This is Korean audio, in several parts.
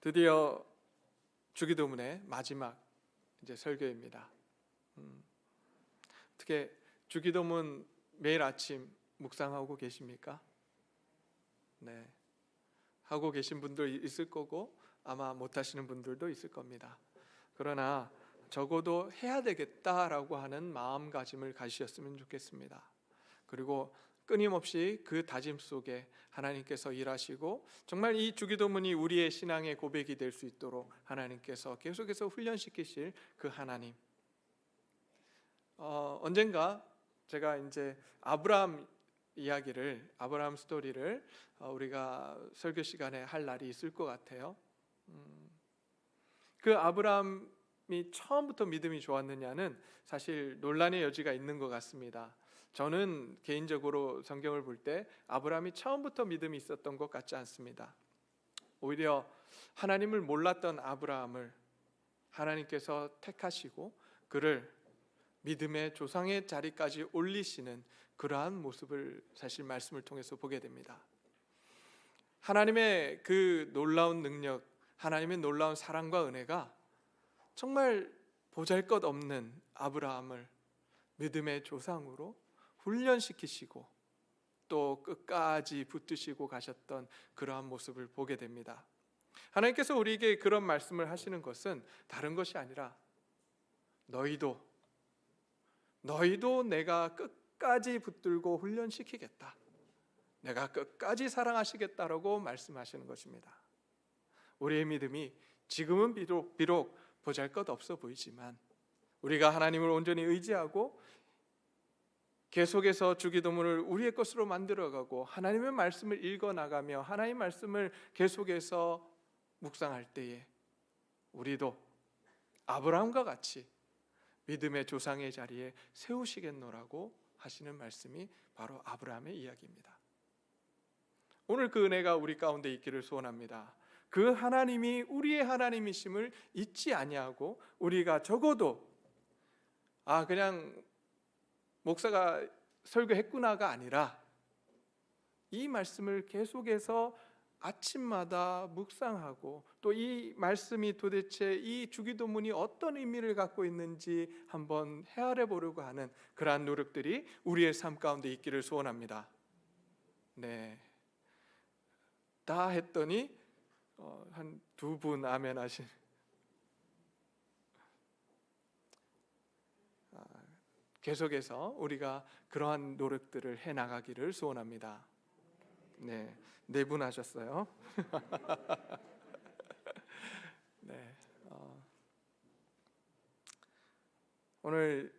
드디어 주기도문의 마지막 이제 설교입니다. 어떻게 주기도문 매일 아침 묵상하고 계십니까? 네, 하고 계신 분도 있을 거고 아마 못 하시는 분들도 있을 겁니다. 그러나 적어도 해야 되겠다라고 하는 마음가짐을 가지셨으면 좋겠습니다. 그리고 끊임없이 그 다짐 속에 하나님께서 일하시고 정말 이 주기도문이 우리의 신앙의 고백이 될 수 있도록 하나님께서 계속해서 훈련시키실 그 하나님. 언젠가 제가 이제 아브라함 스토리를 우리가 설교 시간에 할 날이 있을 것 같아요. 그 아브라함이 처음부터 믿음이 좋았느냐는 사실 논란의 여지가 있는 것 같습니다. 저는 개인적으로 성경을 볼 때 아브라함이 처음부터 믿음이 있었던 것 같지 않습니다. 오히려 하나님을 몰랐던 아브라함을 하나님께서 택하시고 그를 믿음의 조상의 자리까지 올리시는 그러한 모습을 사실 말씀을 통해서 보게 됩니다. 하나님의 그 놀라운 능력, 하나님의 놀라운 사랑과 은혜가 정말 보잘것없는 아브라함을 믿음의 조상으로 훈련시키시고 또 끝까지 붙드시고 가셨던 그러한 모습을 보게 됩니다. 하나님께서 우리에게 그런 말씀을 하시는 것은 다른 것이 아니라 너희도 내가 끝까지 붙들고 훈련시키겠다, 내가 끝까지 사랑하시겠다라고 말씀하시는 것입니다. 우리의 믿음이 지금은 비록 보잘것없어 보이지만 우리가 하나님을 온전히 의지하고 계속해서 주기도문을 우리의 것으로 만들어가고 하나님의 말씀을 읽어나가며 하나님의 말씀을 계속해서 묵상할 때에 우리도 아브라함과 같이 믿음의 조상의 자리에 세우시겠노라고 하시는 말씀이 바로 아브라함의 이야기입니다. 오늘 그 은혜가 우리 가운데 있기를 소원합니다. 그 하나님이 우리의 하나님이심을 잊지 아니하고 우리가 적어도 그냥 목사가 설교했구나가 아니라 이 말씀을 계속해서 아침마다 묵상하고 또 이 말씀이 도대체 이 주기도문이 어떤 의미를 갖고 있는지 한번 헤아려 보려고 하는 그러한 노력들이 우리의 삶 가운데 있기를 소원합니다. 네, 다 했더니 한 두 분 아멘 하신. 계속해서 우리가 그러한 노력들을 해나가기를 소원합니다. 네, 네 분 하셨어요. 네, 오늘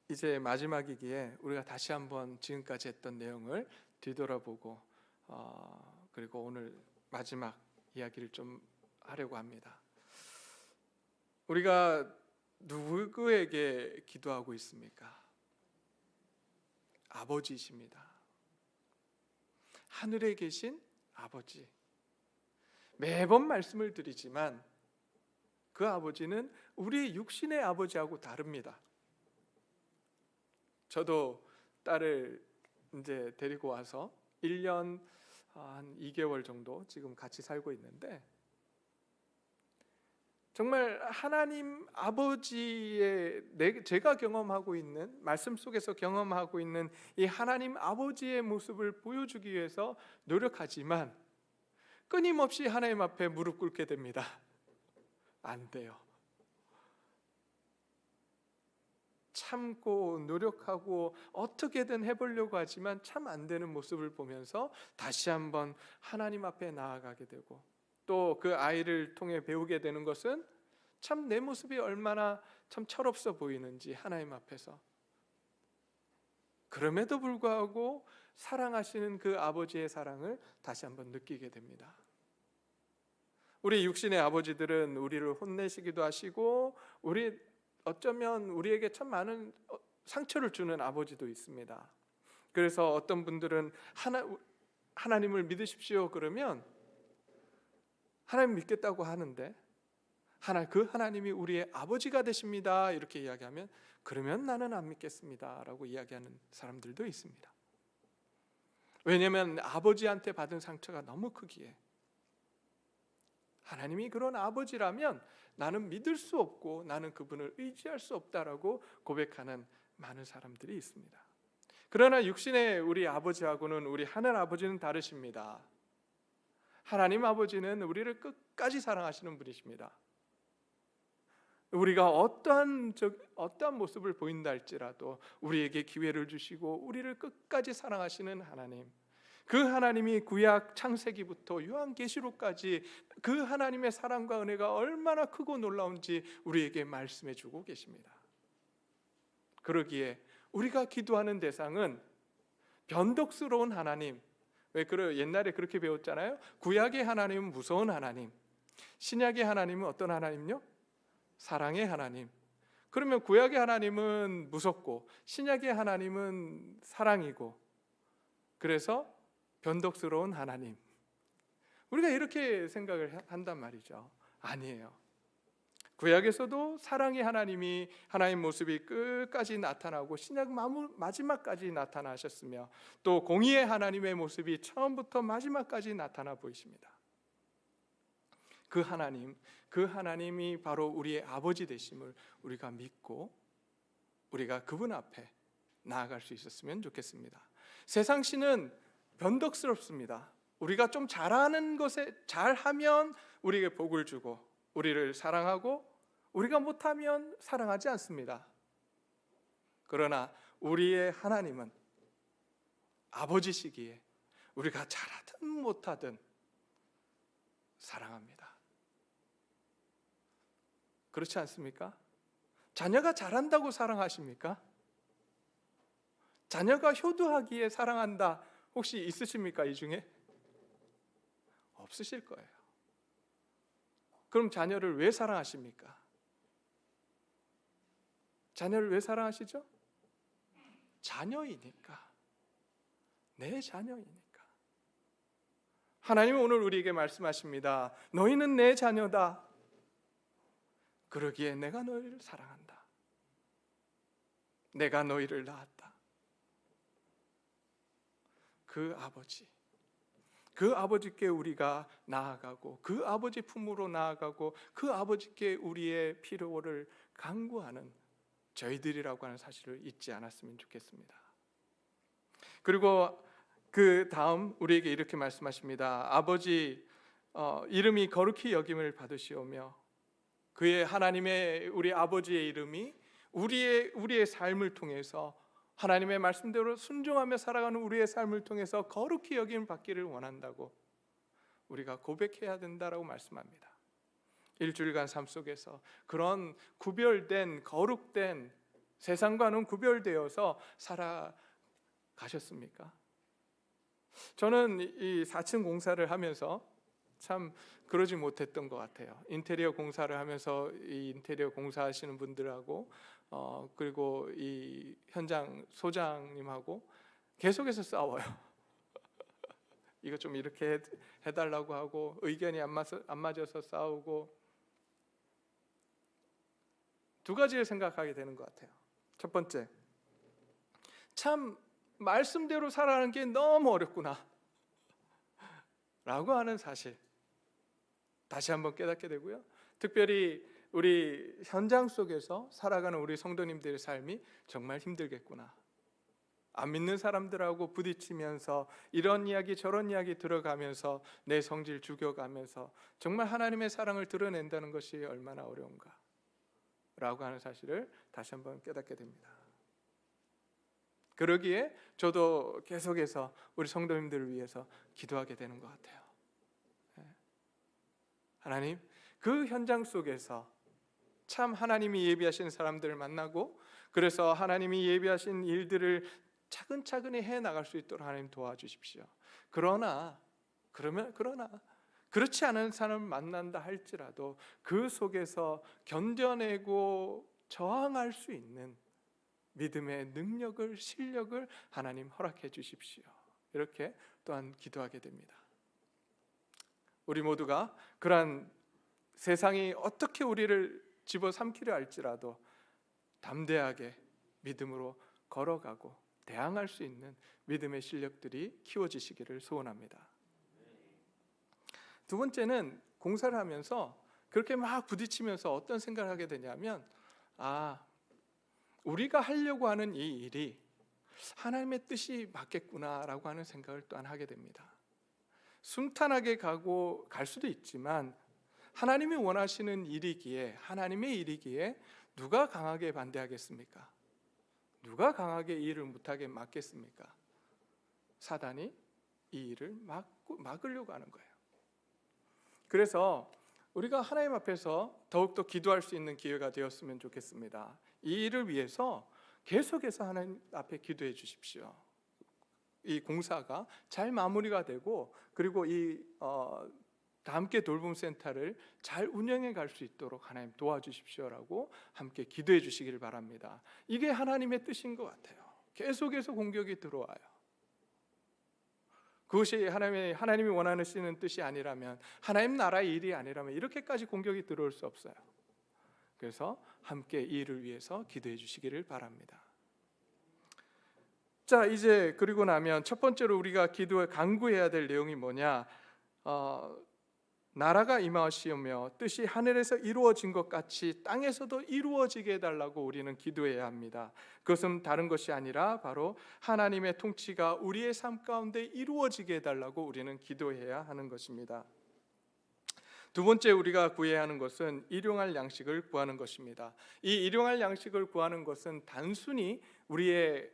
이제 마지막이기에 우리가 다시 한번 지금까지 했던 내용을 뒤돌아보고 그리고 오늘 마지막 이야기를 좀 하려고 합니다. 우리가 누구에게 기도하고 있습니까? 아버지이십니다. 하늘에 계신 아버지. 매번 말씀을 드리지만 그 아버지는 우리 육신의 아버지하고 다릅니다. 저도 딸을 이제 데리고 와서 1년 한 2개월 정도 지금 같이 살고 있는데 정말 하나님 아버지의 제가 경험하고 있는 말씀 속에서 경험하고 있는 이 하나님 아버지의 모습을 보여주기 위해서 노력하지만 끊임없이 하나님 앞에 무릎 꿇게 됩니다. 안 돼요. 참고 노력하고 어떻게든 해보려고 하지만 참 안 되는 모습을 보면서 다시 한번 하나님 앞에 나아가게 되고 또 그 아이를 통해 배우게 되는 것은 참 내 모습이 얼마나 참 철없어 보이는지 하나님 앞에서. 그럼에도 불구하고 사랑하시는 그 아버지의 사랑을 다시 한번 느끼게 됩니다. 우리 육신의 아버지들은 우리를 혼내시기도 하시고 어쩌면 우리에게 참 많은 상처를 주는 아버지도 있습니다. 그래서 어떤 분들은 하나님을 믿으십시오 그러면 하나님 믿겠다고 하는데 그 하나님이 우리의 아버지가 되십니다 이렇게 이야기하면 그러면 나는 안 믿겠습니다 라고 이야기하는 사람들도 있습니다. 왜냐하면 아버지한테 받은 상처가 너무 크기에 하나님이 그런 아버지라면 나는 믿을 수 없고 나는 그분을 의지할 수 없다라고 고백하는 많은 사람들이 있습니다. 그러나 육신의 우리 아버지하고는 우리 하늘 아버지는 다르십니다. 하나님 아버지는 우리를 끝까지 사랑하시는 분이십니다. 우리가 어떠한 모습을 보인다 할지라도 우리에게 기회를 주시고 우리를 끝까지 사랑하시는 하나님, 그 하나님이 구약 창세기부터 요한계시록까지 그 하나님의 사랑과 은혜가 얼마나 크고 놀라운지 우리에게 말씀해 주고 계십니다. 그러기에 우리가 기도하는 대상은 변덕스러운 하나님, 옛날에 그렇게 배웠잖아요. 구약의 하나님은 무서운 하나님, 신약의 하나님은 어떤 하나님요? 사랑의 하나님. 그러면 구약의 하나님은 무섭고 신약의 하나님은 사랑이고, 그래서 변덕스러운 하나님, 우리가 이렇게 생각을 한단 말이죠. 아니에요. 구약에서도 사랑의 하나님이 하나님 모습이 끝까지 나타나고 신약 마지막까지 나타나셨으며, 또 공의의 하나님의 모습이 처음부터 마지막까지 나타나 보이십니다. 그 하나님이 바로 우리의 아버지 되심을 우리가 믿고 우리가 그분 앞에 나아갈 수 있었으면 좋겠습니다. 세상 신은 변덕스럽습니다. 우리가 좀 잘하는 것에 잘하면 우리에게 복을 주고 우리를 사랑하고, 우리가 못하면 사랑하지 않습니다. 그러나 우리의 하나님은 아버지시기에 우리가 잘하든 못하든 사랑합니다. 그렇지 않습니까? 자녀가 잘한다고 사랑하십니까? 자녀가 효도하기에 사랑한다 혹시 있으십니까? 이 중에? 없으실 거예요. 그럼 자녀를 왜 사랑하십니까? 자녀를 왜 사랑하시죠? 자녀이니까. 내 자녀이니까. 하나님은 오늘 우리에게 말씀하십니다. 너희는 내 자녀다. 그러기에 내가 너희를 사랑한다. 내가 너희를 낳았다. 그 아버지께 우리가 나아가고, 그 아버지 품으로 나아가고, 그 아버지께 우리의 필요를 간구하는 저희들이라고 하는 사실을 잊지 않았으면 좋겠습니다. 그리고 그 다음 우리에게 이렇게 말씀하십니다. 아버지 이름이 거룩히 여김을 받으시오며, 그의 하나님의 우리 아버지의 이름이 우리의 삶을 통해서 하나님의 말씀대로 순종하며 살아가는 우리의 삶을 통해서 거룩히 여김을 받기를 원한다고 우리가 고백해야 된다라고 말씀합니다. 일주일간 삶 속에서 그런 구별된, 거룩된, 세상과는 구별되어서 살아가셨습니까? 저는 이 4층 공사를 하면서 참 그러지 못했던 것 같아요. 인테리어 공사를 하면서 이 인테리어 공사하시는 분들하고 그리고 이 현장 소장님하고 계속해서 싸워요. 이거 좀 이렇게 해달라고 하고, 의견이 안 맞아서 싸우고, 두 가지를 생각하게 되는 것 같아요. 첫 번째, 참 말씀대로 살아가는 게 너무 어렵구나 라고 하는 사실 다시 한번 깨닫게 되고요. 특별히 우리 현장 속에서 살아가는 우리 성도님들의 삶이 정말 힘들겠구나. 안 믿는 사람들하고 부딪히면서 이런 이야기 저런 이야기 들어가면서 내 성질 죽여가면서 정말 하나님의 사랑을 드러낸다는 것이 얼마나 어려운가 라고 하는 사실을 다시 한번 깨닫게 됩니다. 그러기에 저도 계속해서 우리 성도님들을 위해서 기도하게 되는 것 같아요. 하나님, 그 현장 속에서 참 하나님이 예비하신 사람들을 만나고, 그래서 하나님이 예비하신 일들을 차근차근히 해나갈 수 있도록 하나님 도와주십시오. 그러나 그렇지 않은 사람을 만난다 할지라도 그 속에서 견뎌내고 저항할 수 있는 믿음의 능력을, 실력을 하나님 허락해 주십시오. 이렇게 또한 기도하게 됩니다. 우리 모두가 그러한 세상이 어떻게 우리를 집어삼키려 할지라도 담대하게 믿음으로 걸어가고 대항할 수 있는 믿음의 실력들이 키워지시기를 소원합니다. 두 번째는 공사를 하면서 그렇게 막 부딪히면서 어떤 생각을 하게 되냐면, 우리가 하려고 하는 이 일이 하나님의 뜻이 맞겠구나라고 하는 생각을 또한 하게 됩니다. 순탄하게 갈 수도 있지만 하나님이 원하시는 일이기에, 하나님의 일이기에 누가 강하게 반대하겠습니까? 누가 강하게 이 일을 못하게 막겠습니까? 사단이 이 일을 막으려고 하는 거예요. 그래서 우리가 하나님 앞에서 더욱더 기도할 수 있는 기회가 되었으면 좋겠습니다. 이 일을 위해서 계속해서 하나님 앞에 기도해 주십시오. 이 공사가 잘 마무리가 되고, 그리고 다 함께 돌봄 센터를 잘 운영해 갈 수 있도록 하나님 도와주십시오라고 함께 기도해 주시기를 바랍니다. 이게 하나님의 뜻인 것 같아요. 계속해서 공격이 들어와요. 그것이 하나님이 원하시는 뜻이 아니라면, 하나님 나라의 일이 아니라면 이렇게까지 공격이 들어올 수 없어요. 그래서 함께 이 일을 위해서 기도해 주시기를 바랍니다. 자, 이제 그리고 나면 첫 번째로 우리가 기도에 간구해야 될 내용이 뭐냐? 나라가 임하시오며 뜻이 하늘에서 이루어진 것 같이 땅에서도 이루어지게 해달라고 우리는 기도해야 합니다. 그것은 다른 것이 아니라 바로 하나님의 통치가 우리의 삶 가운데 이루어지게 해달라고 우리는 기도해야 하는 것입니다. 두 번째 우리가 구해야 하는 것은 일용할 양식을 구하는 것입니다. 이 일용할 양식을 구하는 것은 단순히 우리의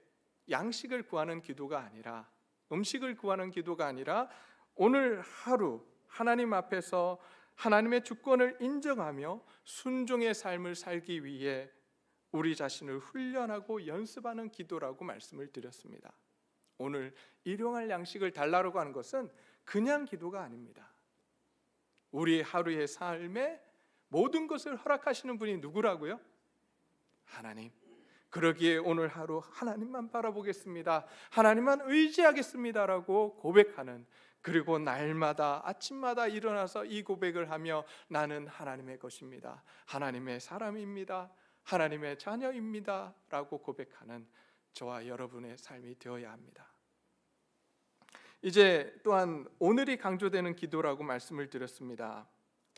양식을 구하는 기도가 아니라, 음식을 구하는 기도가 아니라, 오늘 하루 하나님 앞에서 하나님의 주권을 인정하며 순종의 삶을 살기 위해 우리 자신을 훈련하고 연습하는 기도라고 말씀을 드렸습니다. 오늘 일용할 양식을 달라고 하는 것은 그냥 기도가 아닙니다. 우리 하루의 삶에 모든 것을 허락하시는 분이 누구라고요? 하나님. 그러기에 오늘 하루 하나님만 바라보겠습니다, 하나님만 의지하겠습니다라고 고백하는, 그리고 날마다 아침마다 일어나서 이 고백을 하며 나는 하나님의 것입니다, 하나님의 사람입니다, 하나님의 자녀입니다 라고 고백하는 저와 여러분의 삶이 되어야 합니다. 이제 또한 오늘이 강조되는 기도라고 말씀을 드렸습니다.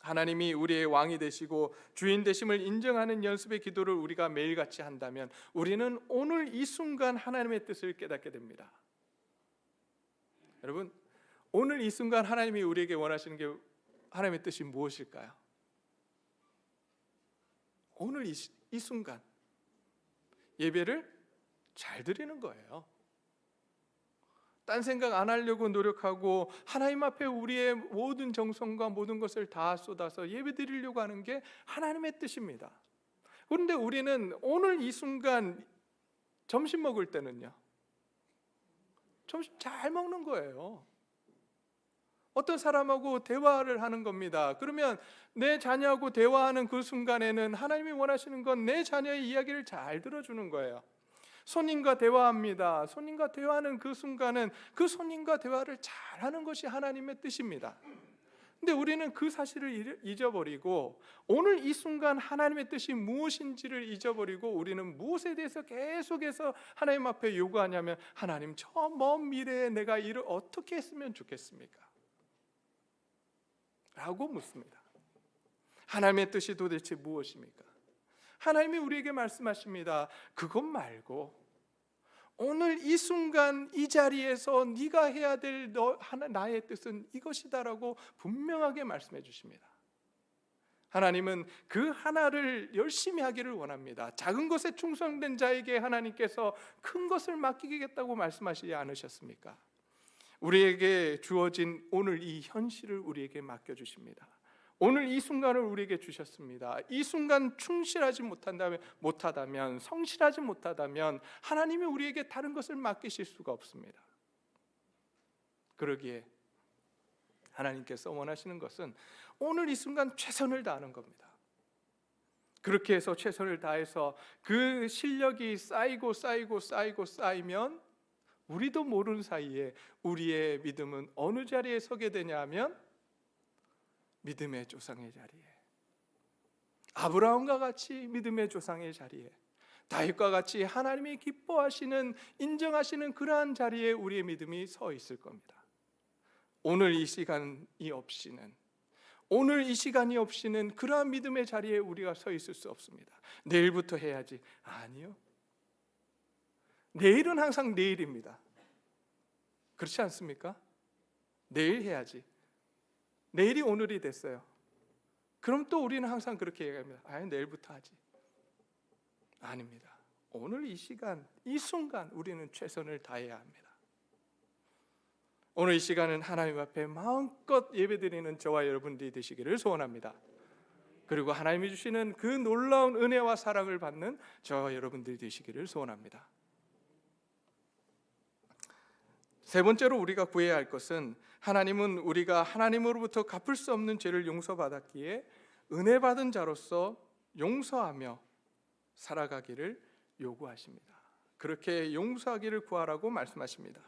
하나님이 우리의 왕이 되시고 주인 되심을 인정하는 연습의 기도를 우리가 매일같이 한다면 우리는 오늘 이 순간 하나님의 뜻을 깨닫게 됩니다. 여러분, 오늘 이 순간 하나님이 우리에게 원하시는 게 하나님의 뜻이 무엇일까요? 오늘 이 순간 예배를 잘 드리는 거예요. 딴 생각 안 하려고 노력하고 하나님 앞에 우리의 모든 정성과 모든 것을 다 쏟아서 예배 드리려고 하는 게 하나님의 뜻입니다. 그런데 우리는 오늘 이 순간 점심 먹을 때는요, 점심 잘 먹는 거예요. 어떤 사람하고 대화를 하는 겁니다. 그러면 내 자녀하고 대화하는 그 순간에는 하나님이 원하시는 건 내 자녀의 이야기를 잘 들어주는 거예요. 손님과 대화합니다. 손님과 대화하는 그 순간은 그 손님과 대화를 잘하는 것이 하나님의 뜻입니다. 근데 우리는 그 사실을 잊어버리고 오늘 이 순간 하나님의 뜻이 무엇인지를 잊어버리고 우리는 무엇에 대해서 계속해서 하나님 앞에 요구하냐면, 하나님, 저 먼 미래에 내가 일을 어떻게 했으면 좋겠습니까? 라고 묻습니다. 하나님의 뜻이 도대체 무엇입니까? 하나님이 우리에게 말씀하십니다. 그것 말고 오늘 이 순간 이 자리에서 네가 해야 될 나의 뜻은 이것이다라고 분명하게 말씀해 주십니다. 하나님은 그 하나를 열심히 하기를 원합니다. 작은 것에 충성된 자에게 하나님께서 큰 것을 맡기겠다고 말씀하시지 않으셨습니까? 우리에게 주어진 오늘 이 현실을 우리에게 맡겨주십니다. 오늘 이 순간을 우리에게 주셨습니다. 이 순간 충실하지 못하다면, 성실하지 못하다면 하나님이 우리에게 다른 것을 맡기실 수가 없습니다. 그러기에 하나님께서 원하시는 것은 오늘 이 순간 최선을 다하는 겁니다. 그렇게 해서 최선을 다해서 그 실력이 쌓이면 우리도 모르는 사이에 우리의 믿음은 어느 자리에 서게 되냐 하면 믿음의 조상의 자리에, 아브라함과 같이 믿음의 조상의 자리에, 다윗과 같이 하나님이 기뻐하시는, 인정하시는 그러한 자리에 우리의 믿음이 서 있을 겁니다. 오늘 이 시간이 없이는, 오늘 이 시간이 없이는 그러한 믿음의 자리에 우리가 서 있을 수 없습니다. 내일부터 해야지. 아니요. 내일은 항상 내일입니다. 그렇지 않습니까? 내일 해야지. 내일이 오늘이 됐어요. 그럼 또 우리는 항상 그렇게 얘기합니다. 내일부터 하지. 아닙니다. 오늘 이 시간, 이 순간 우리는 최선을 다해야 합니다. 오늘 이 시간은 하나님 앞에 마음껏 예배드리는 저와 여러분들이 되시기를 소원합니다. 그리고 하나님이 주시는 그 놀라운 은혜와 사랑을 받는 저와 여러분들이 되시기를 소원합니다. 세 번째로 우리가 구해야 할 것은, 하나님은 우리가 하나님으로부터 갚을 수 없는 죄를 용서받았기에 은혜 받은 자로서 용서하며 살아가기를 요구하십니다. 그렇게 용서하기를 구하라고 말씀하십니다.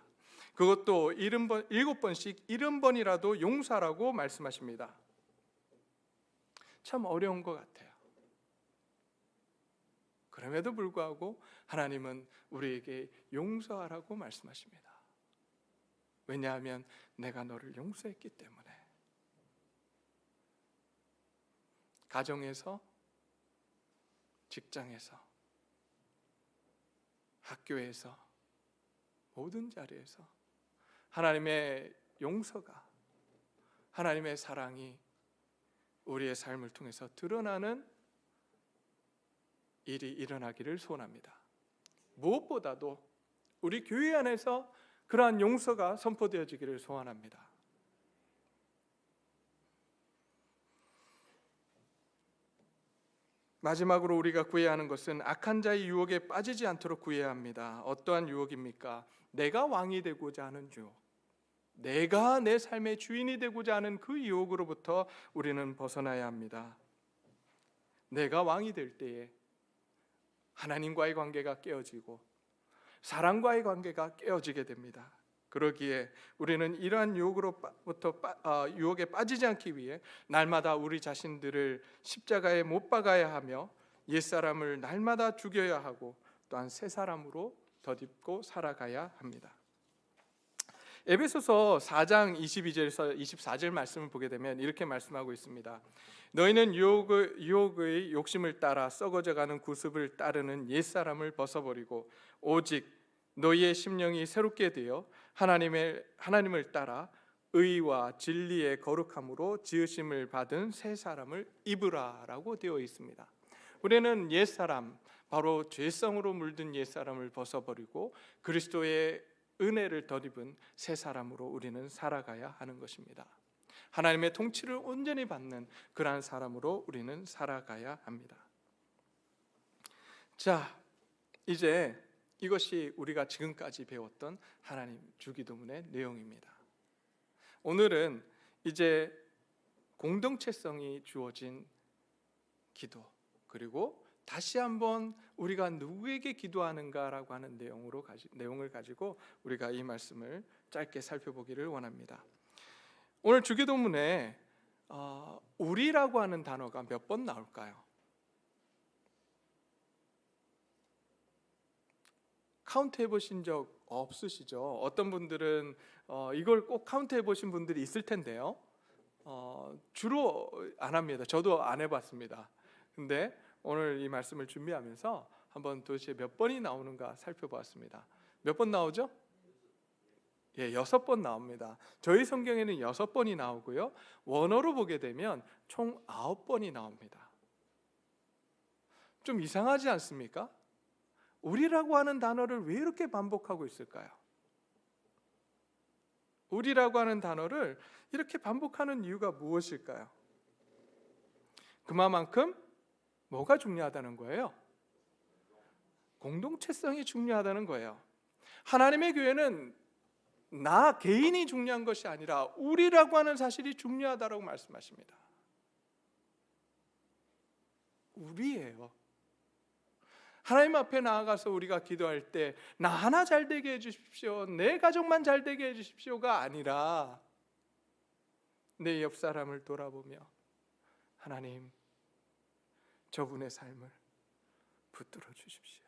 그것도 7번씩 70번이라도 용서하라고 말씀하십니다. 참 어려운 것 같아요. 그럼에도 불구하고 하나님은 우리에게 용서하라고 말씀하십니다. 왜냐하면 내가 너를 용서했기 때문에. 가정에서, 직장에서, 학교에서, 모든 자리에서 하나님의 용서가, 하나님의 사랑이 우리의 삶을 통해서 드러나는 일이 일어나기를 소원합니다. 무엇보다도 우리 교회 안에서 그러한 용서가 선포되어지기를 소원합니다. 마지막으로 우리가 구해야 하는 것은 악한 자의 유혹에 빠지지 않도록 구해야 합니다. 어떠한 유혹입니까? 내가 왕이 되고자 하는 유혹, 내가 내 삶의 주인이 되고자 하는 그 유혹으로부터 우리는 벗어나야 합니다. 내가 왕이 될 때에 하나님과의 관계가 깨어지고 사랑과의 관계가 깨어지게 됩니다. 그러기에 우리는 이러한 유혹에 빠지지 않기 위해 날마다 우리 자신들을 십자가에 못 박아야 하며 옛사람을 날마다 죽여야 하고 또한 새 사람으로 덧입고 살아가야 합니다. 에베소서 4장 22절에서 24절 말씀을 보게 되면 이렇게 말씀하고 있습니다. 너희는 유혹의 욕심을 따라 썩어져가는 구습을 따르는 옛사람을 벗어버리고 오직 너희의 심령이 새롭게 되어 하나님을 따라 의와 진리의 거룩함으로 지으심을 받은 새 사람을 입으라라고 되어 있습니다. 우리는 옛사람, 바로 죄성으로 물든 옛사람을 벗어버리고 그리스도의 은혜를 덧입은 새 사람으로 우리는 살아가야 하는 것입니다. 하나님의 통치를 온전히 받는 그러한 사람으로 우리는 살아가야 합니다. 자, 이제 이것이 우리가 지금까지 배웠던 하나님 주기도문의 내용입니다. 오늘은 이제 공동체성이 주어진 기도, 그리고 다시 한번 우리가 누구에게 기도하는가라고 하는 내용을 가지고 우리가 이 말씀을 짧게 살펴보기를 원합니다. 오늘 주기도문에 우리라고 하는 단어가 몇 번 나올까요? 카운트 해보신 적 없으시죠? 어떤 분들은 이걸 꼭 카운트 해보신 분들이 있을 텐데요. 주로 안 합니다. 저도 안 해봤습니다. 근데 오늘 이 말씀을 준비하면서 한번 도대체 몇 번이 나오는가 살펴보았습니다. 몇 번 나오죠? 6번 나옵니다. 저희 성경에는 6번이 나오고요. 원어로 보게 되면 총 9번이 나옵니다. 좀 이상하지 않습니까? 우리라고 하는 단어를 왜 이렇게 반복하고 있을까요? 우리라고 하는 단어를 이렇게 반복하는 이유가 무엇일까요? 그만큼 뭐가 중요하다는 거예요? 공동체성이 중요하다는 거예요. 하나님의 교회는 나 개인이 중요한 것이 아니라 우리라고 하는 사실이 중요하다고 말씀하십니다. 우리예요. 하나님 앞에 나아가서 우리가 기도할 때 나 하나 잘 되게 해주십시오, 내 가족만 잘 되게 해주십시오가 아니라 내 옆 사람을 돌아보며 하나님, 저분의 삶을 붙들어 주십시오.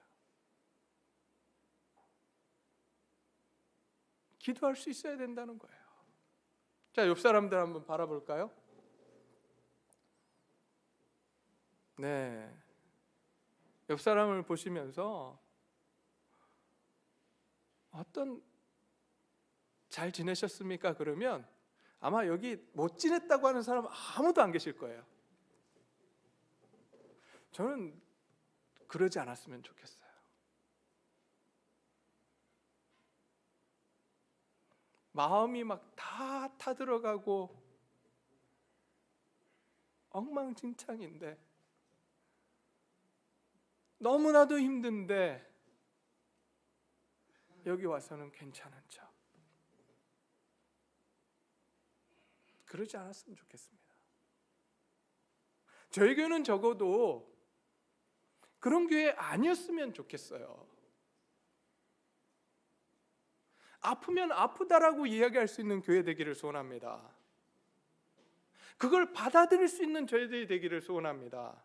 기도할 수 있어야 된다는 거예요. 자, 옆 사람들 한번 바라볼까요? 네, 옆 사람을 보시면서 어떤 잘 지내셨습니까? 그러면 아마 여기 못 지냈다고 하는 사람 아무도 안 계실 거예요. 저는 그러지 않았으면 좋겠어요. 마음이 막 다 타들어가고 엉망진창인데, 너무나도 힘든데 여기 와서는 괜찮은 척, 그러지 않았으면 좋겠습니다. 저희 교회는 적어도 그런 교회 아니었으면 좋겠어요. 아프면 아프다라고 이야기할 수 있는 교회 되기를 소원합니다. 그걸 받아들일 수 있는 저희들이 되기를 소원합니다.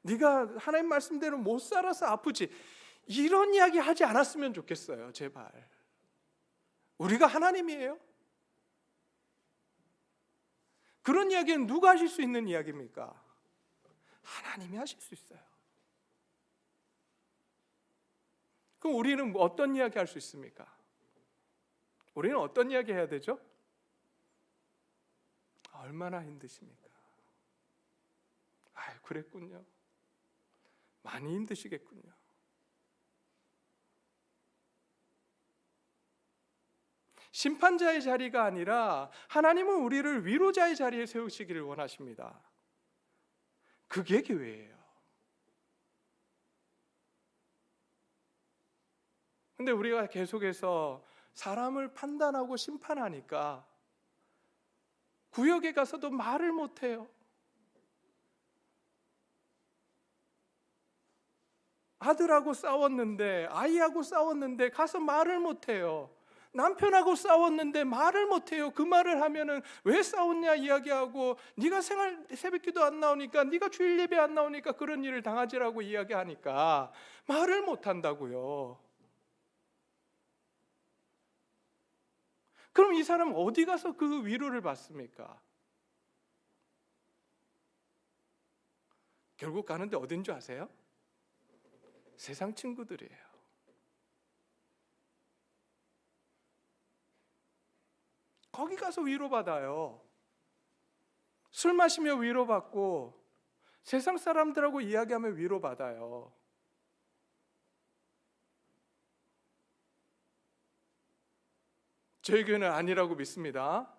네가 하나님 말씀대로 못 살아서 아프지, 이런 이야기 하지 않았으면 좋겠어요. 제발. 우리가 하나님이에요? 그런 이야기는 누가 하실 수 있는 이야기입니까? 하나님이 하실 수 있어요. 그럼 우리는 어떤 이야기 할 수 있습니까? 우리는 어떤 이야기 해야 되죠? 얼마나 힘드십니까? 아유, 그랬군요. 많이 힘드시겠군요. 심판자의 자리가 아니라 하나님은 우리를 위로자의 자리에 세우시기를 원하십니다. 그게 교회예요. 근데 우리가 계속해서 사람을 판단하고 심판하니까 구역에 가서도 말을 못해요. 아들하고 싸웠는데, 아이하고 싸웠는데 가서 말을 못해요. 남편하고 싸웠는데 말을 못해요. 그 말을 하면은 왜 싸웠냐 이야기하고, 네가 새벽기도 안 나오니까, 네가 주일 예배 안 나오니까 그런 일을 당하지라고 이야기하니까 말을 못한다고요. 그럼 이 사람 어디 가서 그 위로를 받습니까? 결국 가는데 어딘 줄 아세요? 세상 친구들이에요. 거기 가서 위로받아요. 술 마시며 위로받고 세상 사람들하고 이야기하며 위로받아요. 저희 교회는 아니라고 믿습니다.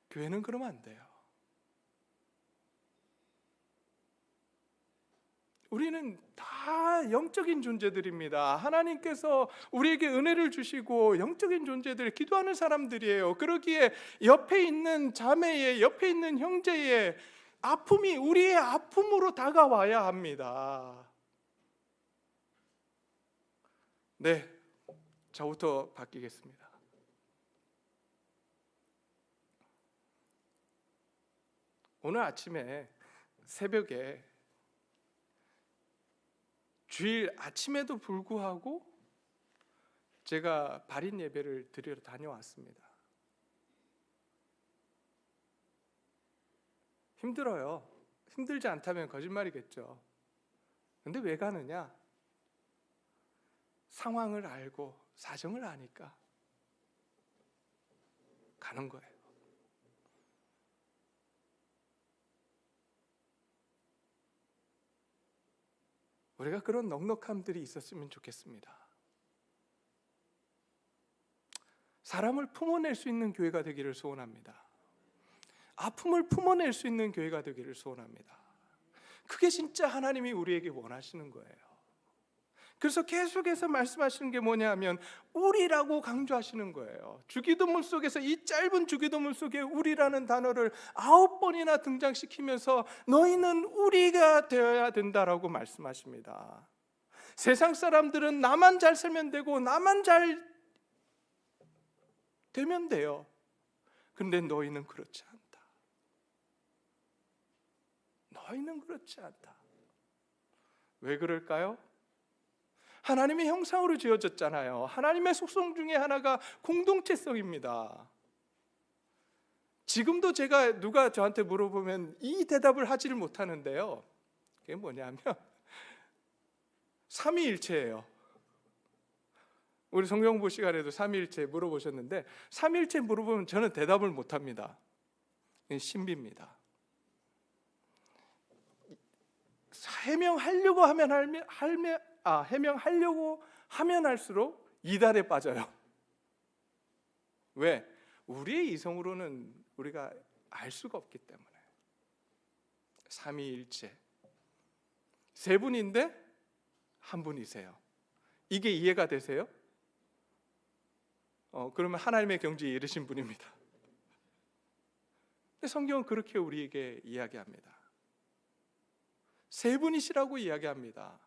교회는 그러면 안 돼요. 우리는 다 영적인 존재들입니다. 하나님께서 우리에게 은혜를 주시고 영적인 존재들, 기도하는 사람들이에요. 그러기에 옆에 있는 자매의, 옆에 있는 형제의 아픔이 우리의 아픔으로 다가와야 합니다. 네, 저부터 바뀌겠습니다. 오늘 아침에 새벽에, 주일 아침에도 불구하고 제가 발인 예배를 드리러 다녀왔습니다. 힘들어요. 힘들지 않다면 거짓말이겠죠. 근데 왜 가느냐? 상황을 알고 사정을 아니까 가는 거예요. 우리가 그런 넉넉함들이 있었으면 좋겠습니다. 사람을 품어낼 수 있는 교회가 되기를 소원합니다. 아픔을 품어낼 수 있는 교회가 되기를 소원합니다. 그게 진짜 하나님이 우리에게 원하시는 거예요. 그래서 계속해서 말씀하시는 게 뭐냐면 우리라고 강조하시는 거예요. 주기도문 속에서, 이 짧은 주기도문 속에 우리라는 단어를 9번이나 등장시키면서 너희는 우리가 되어야 된다라고 말씀하십니다. 세상 사람들은 나만 잘 살면 되고 나만 잘 되면 돼요. 그런데 너희는 그렇지 않다. 너희는 그렇지 않다. 왜 그럴까요? 하나님의 형상으로 지어졌잖아요. 하나님의 속성 중에 하나가 공동체성입니다. 지금도 제가 누가 저한테 물어보면 이 대답을 하지를 못하는데요. 그게 뭐냐면 삼위일체예요. 우리 성경부 시간에도 삼위일체 물어보셨는데 삼위일체 물어보면 저는 대답을 못합니다. 신비입니다. 해명하려고 하면 할수록 이달에 빠져요. 왜? 우리의 이성으로는 우리가 알 수가 없기 때문에. 삼위일체 세 분인데 한 분이세요. 이게 이해가 되세요? 그러면 하나님의 경지에 이르신 분입니다. 근데 성경은 그렇게 우리에게 이야기합니다. 세 분이시라고 이야기합니다.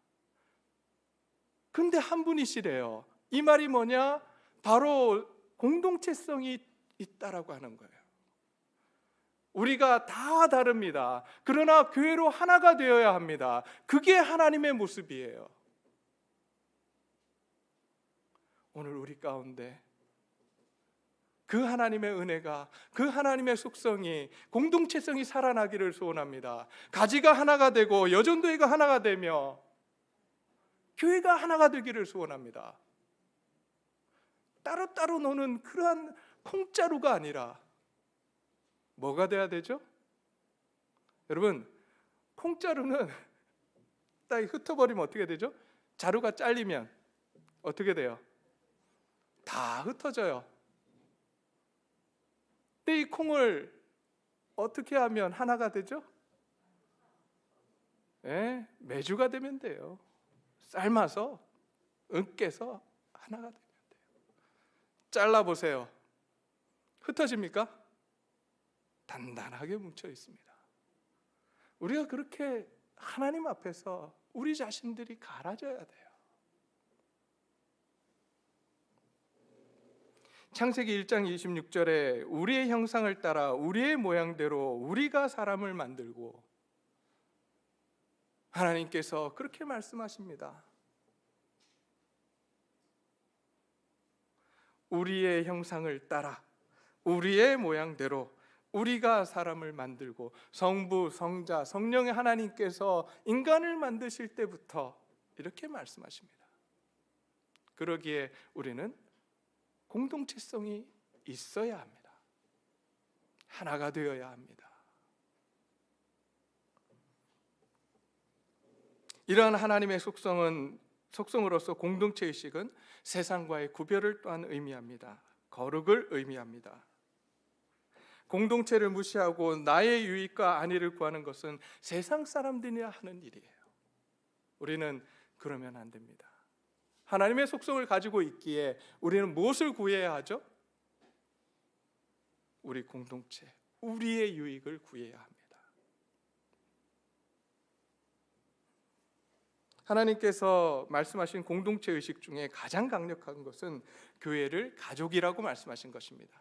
근데 한 분이시래요. 이 말이 뭐냐? 바로 공동체성이 있다라고 하는 거예요. 우리가 다 다릅니다. 그러나 교회로 하나가 되어야 합니다. 그게 하나님의 모습이에요. 오늘 우리 가운데 그 하나님의 은혜가, 그 하나님의 속성이, 공동체성이 살아나기를 소원합니다. 가지가 하나가 되고 여전도회가 하나가 되며 교회가 하나가 되기를 소원합니다. 따로따로 노는 그러한 콩자루가 아니라 뭐가 돼야 되죠? 여러분, 콩자루는 딱 흩어버리면 어떻게 되죠? 자루가 잘리면 어떻게 돼요? 다 흩어져요. 근데 이 콩을 어떻게 하면 하나가 되죠? 메주가 되면 돼요. 삶아서 으깨서 하나가 되면 돼요. 잘라보세요. 흩어집니까? 단단하게 뭉쳐 있습니다. 우리가 그렇게 하나님 앞에서 우리 자신들이 갈아져야 돼요. 창세기 1장 26절에 우리의 형상을 따라 우리의 모양대로 우리가 사람을 만들고, 하나님께서 그렇게 말씀하십니다. 우리의 형상을 따라 우리의 모양대로 우리가 사람을 만들고, 성부, 성자, 성령의 하나님께서 인간을 만드실 때부터 이렇게 말씀하십니다. 그러기에 우리는 공동체성이 있어야 합니다. 하나가 되어야 합니다. 이러한 하나님의 속성으로서 공동체의식은 세상과의 구별을 또한 의미합니다. 거룩을 의미합니다. 공동체를 무시하고 나의 유익과 안위를 구하는 것은 세상 사람들이나 하는 일이에요. 우리는 그러면 안 됩니다. 하나님의 속성을 가지고 있기에 우리는 무엇을 구해야 하죠? 우리 공동체, 우리의 유익을 구해야 합니다. 하나님께서 말씀하신 공동체 의식 중에 가장 강력한 것은 교회를 가족이라고 말씀하신 것입니다.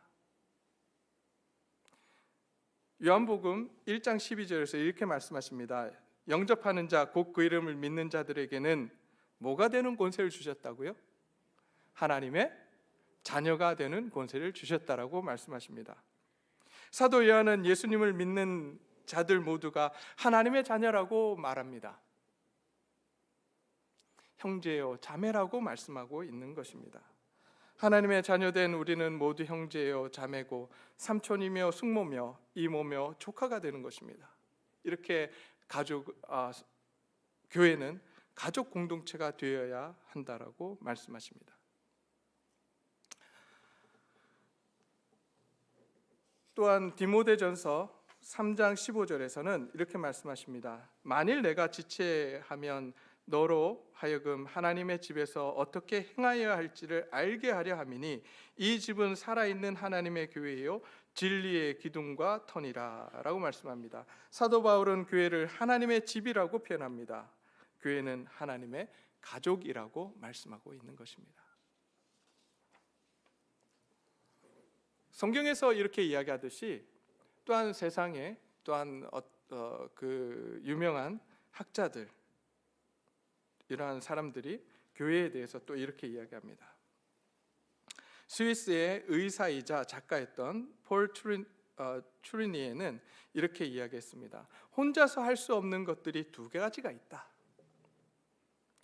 요한복음 1장 12절에서 이렇게 말씀하십니다. 영접하는 자, 곧 그 이름을 믿는 자들에게는 뭐가 되는 권세를 주셨다고요? 하나님의 자녀가 되는 권세를 주셨다라고 말씀하십니다. 사도 요한은 예수님을 믿는 자들 모두가 하나님의 자녀라고 말합니다. 형제요, 자매라고 말씀하고 있는 것입니다. 하나님의 자녀된 우리는 모두 형제요, 자매고 삼촌이며 숙모며 이모며 조카가 되는 것입니다. 이렇게 교회는 가족 공동체가 되어야 한다라고 말씀하십니다. 또한 디모데전서 3장 15절에서는 이렇게 말씀하십니다. 만일 내가 지체하면 너로 하여금 하나님의 집에서 어떻게 행하여야 할지를 알게 하려 함이니 이 집은 살아있는 하나님의 교회요 진리의 기둥과 터니라 라고 말씀합니다. 사도 바울은 교회를 하나님의 집이라고 표현합니다. 교회는 하나님의 가족이라고 말씀하고 있는 것입니다. 성경에서 이렇게 이야기하듯이 또한 세상에 또한 그 유명한 학자들, 이러한 사람들이 교회에 대해서 또 이렇게 이야기합니다. 스위스의 의사이자 작가였던 폴 추리니에는 이렇게 이야기했습니다. 혼자서 할 수 없는 것들이 두 가지가 있다.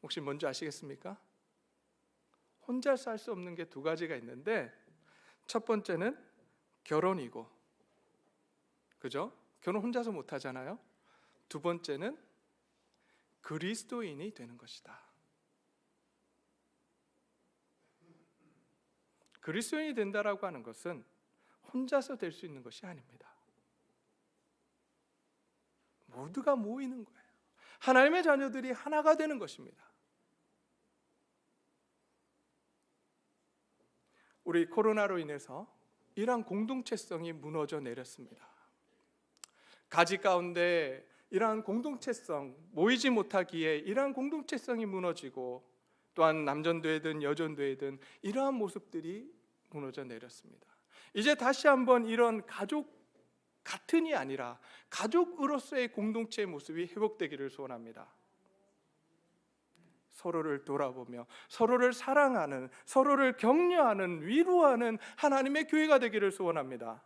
혹시 뭔지 아시겠습니까? 혼자서 할 수 없는 게 두 가지가 있는데, 첫 번째는 결혼이고, 그죠? 결혼 혼자서 못 하잖아요. 두 번째는 그리스도인이 되는 것이다. 그리스도인이 된다라고 하는 것은 혼자서 될 수 있는 것이 아닙니다. 모두가 모이는 거예요. 하나님의 자녀들이 하나가 되는 것입니다. 우리 코로나로 인해서 이러한 공동체성이 무너져 내렸습니다. 가지 가운데 이러한 공동체성, 모이지 못하기에 이러한 공동체성이 무너지고, 또한 남전도회든 여전도회든 이러한 모습들이 무너져 내렸습니다. 이제 다시 한번 이런 가족 같은이 아니라 가족으로서의 공동체의 모습이 회복되기를 소원합니다. 서로를 돌아보며 서로를 사랑하는, 서로를 격려하는, 위로하는 하나님의 교회가 되기를 소원합니다.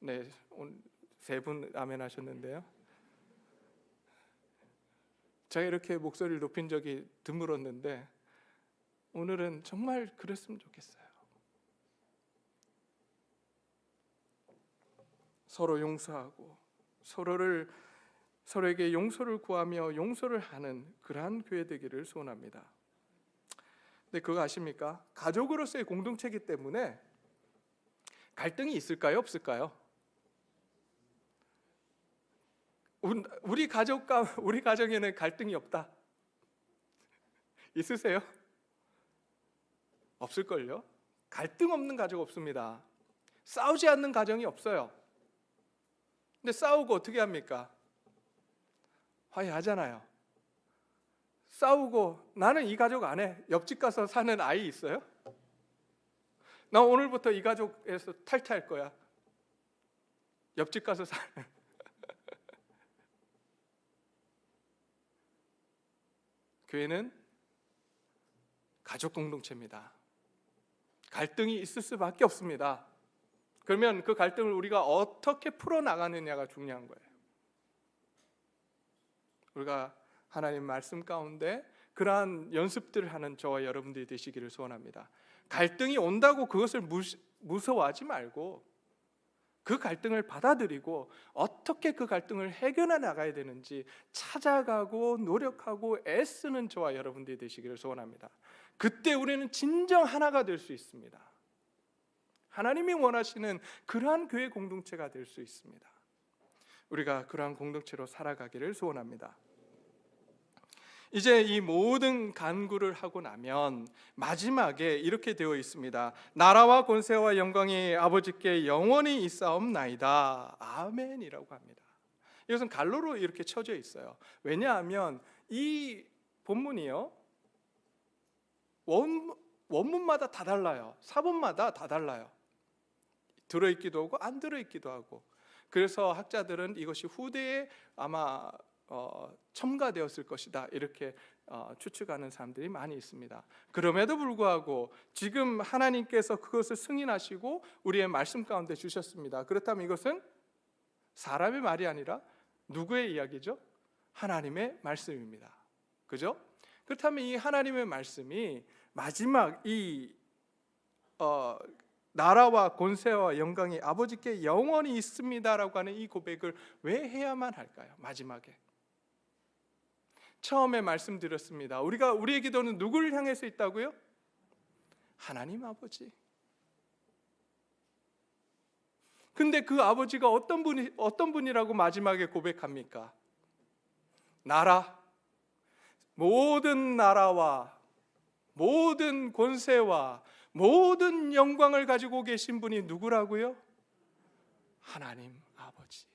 네, 오늘 세 분 아멘 하셨는데요. 제가 이렇게 목소리를 높인 적이 드물었는데 오늘은 정말 그랬으면 좋겠어요. 서로 용서하고 서로에게 용서를 구하며 용서를 하는 그러한 교회 되기를 소원합니다. 근데 그거 아십니까? 가족으로서의 공동체이기 때문에 갈등이 있을까요? 없을까요? 우리 가정에는 갈등이 없다. 있으세요? 없을걸요? 갈등 없는 가족 없습니다. 싸우지 않는 가정이 없어요. 근데 싸우고 어떻게 합니까? 화해하잖아요. 싸우고 나는 이 가족 안 해. 옆집 가서 사는 아이 있어요? 나 오늘부터 이 가족에서 탈퇴할 거야. 옆집 가서 사는. 교회는 가족 공동체입니다. 갈등이 있을 수밖에 없습니다. 그러면 그 갈등을 우리가 어떻게 풀어나가느냐가 중요한 거예요. 우리가 하나님 말씀 가운데 그러한 연습들을 하는 저와 여러분들이 되시기를 소원합니다. 갈등이 온다고 그것을 무서워하지 말고 그 갈등을 받아들이고 어떻게 그 갈등을 해결해 나가야 되는지 찾아가고 노력하고 애쓰는 저와 여러분들이 되시기를 소원합니다. 그때 우리는 진정 하나가 될 수 있습니다. 하나님이 원하시는 그러한 교회 공동체가 될 수 있습니다. 우리가 그러한 공동체로 살아가기를 소원합니다. 이제 이 모든 간구를 하고 나면 마지막에 이렇게 되어 있습니다. 나라와 권세와 영광이 아버지께 영원히 있사옵나이다. 아멘이라고 합니다. 이것은 갈로로 이렇게 쳐져 있어요. 왜냐하면 이 본문이요, 원문마다 다 달라요. 사본마다 다 달라요. 들어있기도 하고 안 들어있기도 하고. 그래서 학자들은 이것이 후대에 아마 첨가되었을 것이다 이렇게 추측하는 사람들이 많이 있습니다. 그럼에도 불구하고 지금 하나님께서 그것을 승인하시고 우리의 말씀 가운데 주셨습니다. 그렇다면 이것은 사람의 말이 아니라 누구의 이야기죠? 하나님의 말씀입니다. 그죠? 그렇다면 이 하나님의 말씀이 마지막 이 나라와 권세와 영광이 아버지께 영원히 있습니다라고 하는 이 고백을 왜 해야만 할까요? 마지막에 처음에 말씀드렸습니다. 우리의 기도는 누구를 향해서 있다고요? 하나님 아버지. 근데 그 아버지가 어떤 분이라고 마지막에 고백합니까? 모든 나라와 모든 권세와 모든 영광을 가지고 계신 분이 누구라고요? 하나님 아버지.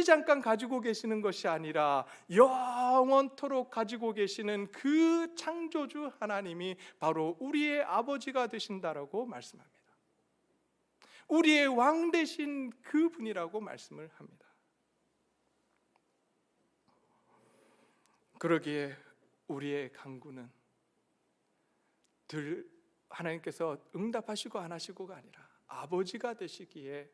잠깐 가지고 계시는 것이 아니라 영원토록 가지고 계시는 그 창조주 하나님이 바로 우리의 아버지가 되신다라고 말씀합니다. 우리의 왕 되신 그분이라고 말씀을 합니다. 그러기에 우리의 간구는 하나님께서 응답하시고 안 하시고가 아니라 아버지가 되시기에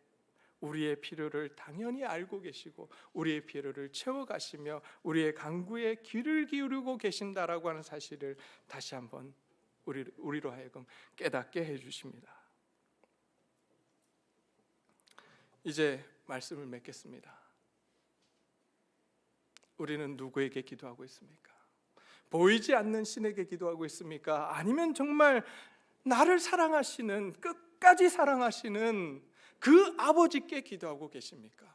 우리의 필요를 당연히 알고 계시고 우리의 필요를 채워가시며 우리의 간구에 귀를 기울이고 계신다라고 하는 사실을 다시 한번 우리로 하여금 깨닫게 해주십니다. 이제 말씀을 맺겠습니다. 우리는 누구에게 기도하고 있습니까? 보이지 않는 신에게 기도하고 있습니까? 아니면 정말 나를 사랑하시는, 끝까지 사랑하시는 그 아버지께 기도하고 계십니까?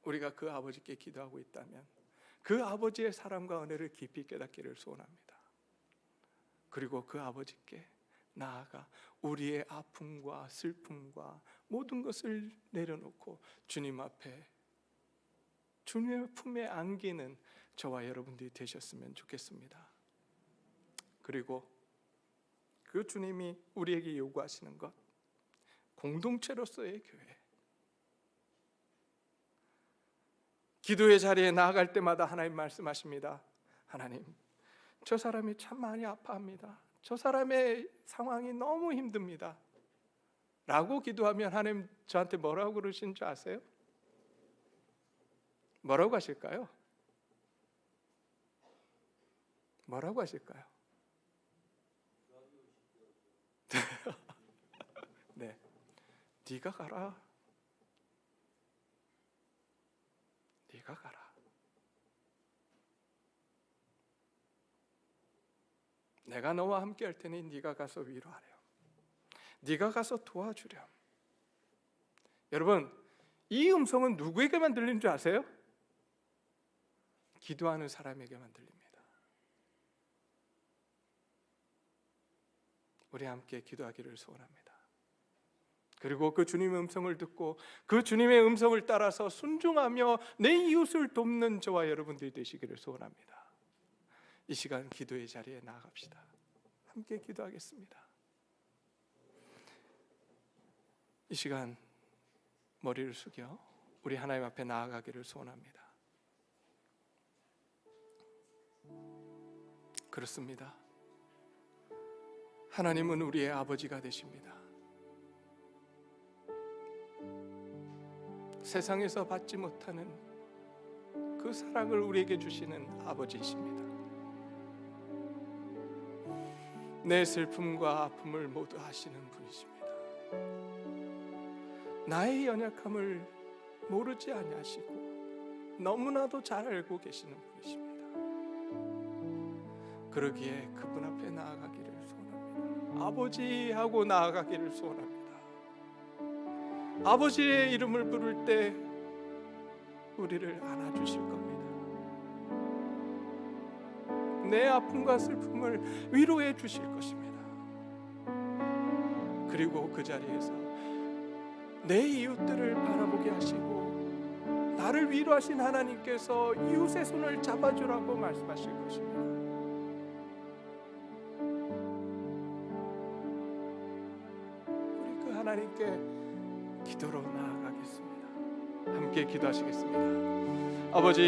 우리가 그 아버지께 기도하고 있다면 그 아버지의 사랑과 은혜를 깊이 깨닫기를 소원합니다. 그리고 그 아버지께 나아가 우리의 아픔과 슬픔과 모든 것을 내려놓고 주님 앞에 주님의 품에 안기는 저와 여러분들이 되셨으면 좋겠습니다. 그리고 그 주님이 우리에게 요구하시는 것, 공동체로서의 교회. 기도의 자리에 나아갈 때마다 하나님 말씀하십니다. 하나님, 저 사람이 참 많이 아파합니다. 저 사람의 상황이 너무 힘듭니다. 라고 기도하면 하나님 저한테 뭐라고 그러신 줄 아세요? 뭐라고 하실까요? 뭐라고 하실까요? 네, 네가 가라. 네가 가라. 내가 너와 함께 할 테니 네가 가서 위로하렴. 네가 가서 도와주렴. 여러분, 이 음성은 누구에게만 들리는 줄 아세요? 기도하는 사람에게만 들립니다. 우리 함께 기도하기를 소원합니다. 그리고 그 주님의 음성을 듣고 그 주님의 음성을 따라서 순종하며 내 이웃을 돕는 저와 여러분들이 되시기를 소원합니다. 이 시간 기도의 자리에 나아갑시다. 함께 기도하겠습니다. 이 시간 머리를 숙여 우리 하나님 앞에 나아가기를 소원합니다. 그렇습니다. 하나님은 우리의 아버지가 되십니다. 세상에서 받지 못하는 그 사랑을 우리에게 주시는 아버지이십니다. 내 슬픔과 아픔을 모두 아시는 분이십니다. 나의 연약함을 모르지 아니하시고 너무나도 잘 알고 계시는 분이십니다. 그러기에 그분 앞에 나아가기를 소원합니다. 아버지하고 나아가기를 소원합니다. 아버지의 이름을 부를 때 우리를 안아주실 겁니다. 내 아픔과 슬픔을 위로해 주실 것입니다. 그리고 그 자리에서 내 이웃들을 바라보게 하시고 나를 위로하신 하나님께서 이웃의 손을 잡아주라고 말씀하실 것입니다. 우리 그 하나님께 기도로 나아가겠습니다. 함께 기도하시겠습니다. 아버지,